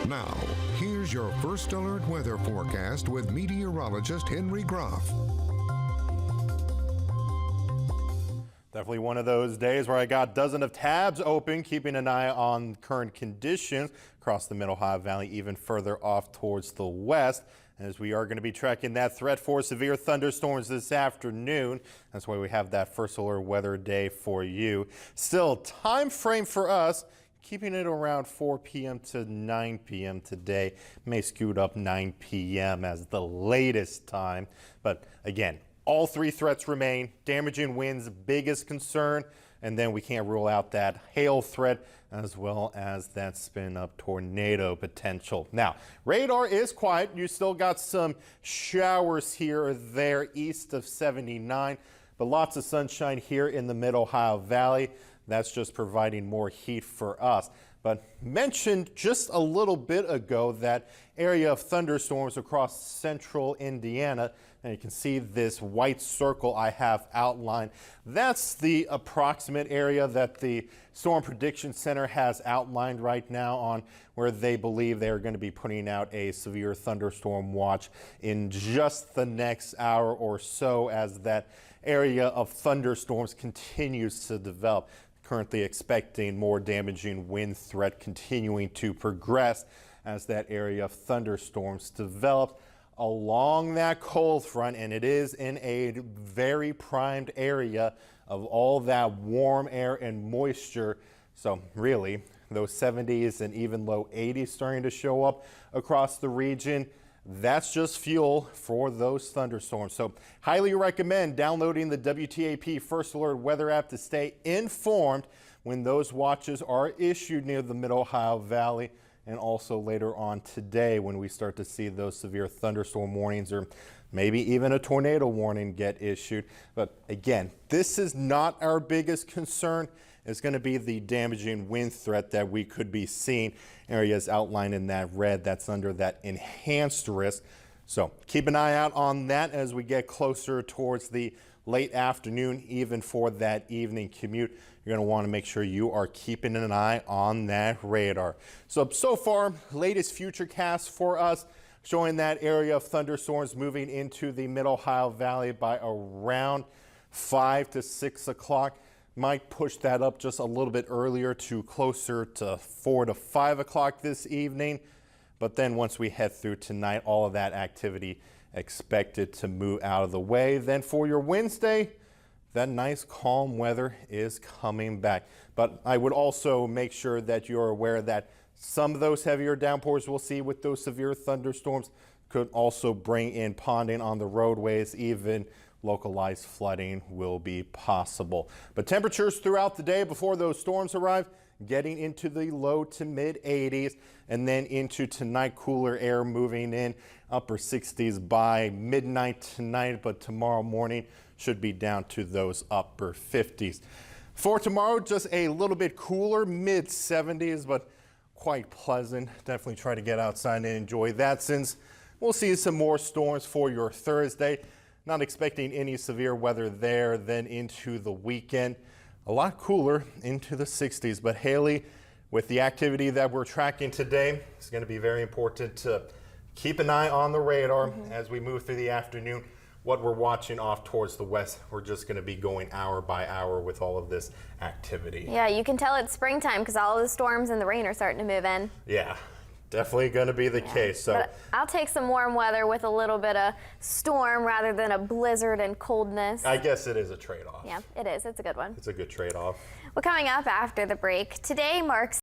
Now, here's your first alert weather forecast with meteorologist Henry Groff. Definitely one of those days where I got a dozen of tabs open, keeping an eye on current conditions across the Middle Ohio Valley, even further off towards the west, as we are going to be tracking that threat for severe thunderstorms this afternoon. That's why we have that first alert weather day for you. Still, time frame for us, keeping it around 4 p.m. to 9 p.m. today. May scoot up 9 p.m. as the latest time, but again, all three threats remain. Damaging winds, biggest concern, and then we can't rule out that hail threat as well as that spin up tornado potential. Now, radar is quiet. You still got some showers here or there east of 79, but lots of sunshine here in the Middle Ohio Valley. That's just providing more heat for us. But mentioned just a little bit ago that area of thunderstorms across central Indiana, and you can see this white circle I have outlined. That's the approximate area that the Storm Prediction Center has outlined right now on where they believe they're going to be putting out a severe thunderstorm watch in just the next hour or so as that area of thunderstorms continues to develop. Currently expecting more damaging wind threat continuing to progress as that area of thunderstorms develops along that cold front, and it is in a very primed area of all that warm air and moisture. So really, those 70s and even low 80s starting to show up across the region. That's just fuel for those thunderstorms. So highly recommend downloading the WTAP First Alert Weather app to stay informed when those watches are issued near the Middle Ohio Valley, and also later on today when we start to see those severe thunderstorm warnings or maybe even a tornado warning get issued. But again, this is not our biggest concern. It's going to be the damaging wind threat that we could be seeing. Areas outlined in that red, that's under that enhanced risk. So keep an eye out on that as we get closer towards the late afternoon, even for that evening commute. You're going to want to make sure you are keeping an eye on that radar. So far, latest futurecast for us showing that area of thunderstorms moving into the Middle Ohio Valley by around 5 to 6 o'clock. Might push that up just a little bit earlier to closer to 4 to 5 o'clock this evening. But then once we head through tonight, all of that activity expected to move out of the way. Then for your Wednesday, that nice calm weather is coming back. But I would also make sure that you're aware that some of those heavier downpours we'll see with those severe thunderstorms could also bring in ponding on the roadways. Even localized flooding will be possible. But temperatures throughout the day before those storms arrive, getting into the low to mid 80s, and then into tonight, cooler air moving in, upper 60s by midnight tonight, but tomorrow morning should be down to those upper 50s. For tomorrow, just a little bit cooler, mid 70s, but quite pleasant. Definitely try to get outside and enjoy that, since we'll see some more storms for your Thursday. Not expecting any severe weather there. Then into the weekend, a lot cooler into the 60s. But Haley, with the activity that we're tracking today, it's going to be very important to keep an eye on the radar as we move through the afternoon. What we're watching off towards the west, we're just going to be going hour by hour with all of this activity. Yeah, you can tell it's springtime because all of the storms and the rain are starting to move in. Yeah. Definitely going to be the case. So but I'll take some warm weather with a little bit of storm rather than a blizzard and coldness. I guess it is a trade-off. Yeah, it is. It's a good one. It's a good trade-off. Well, coming up after the break, today marks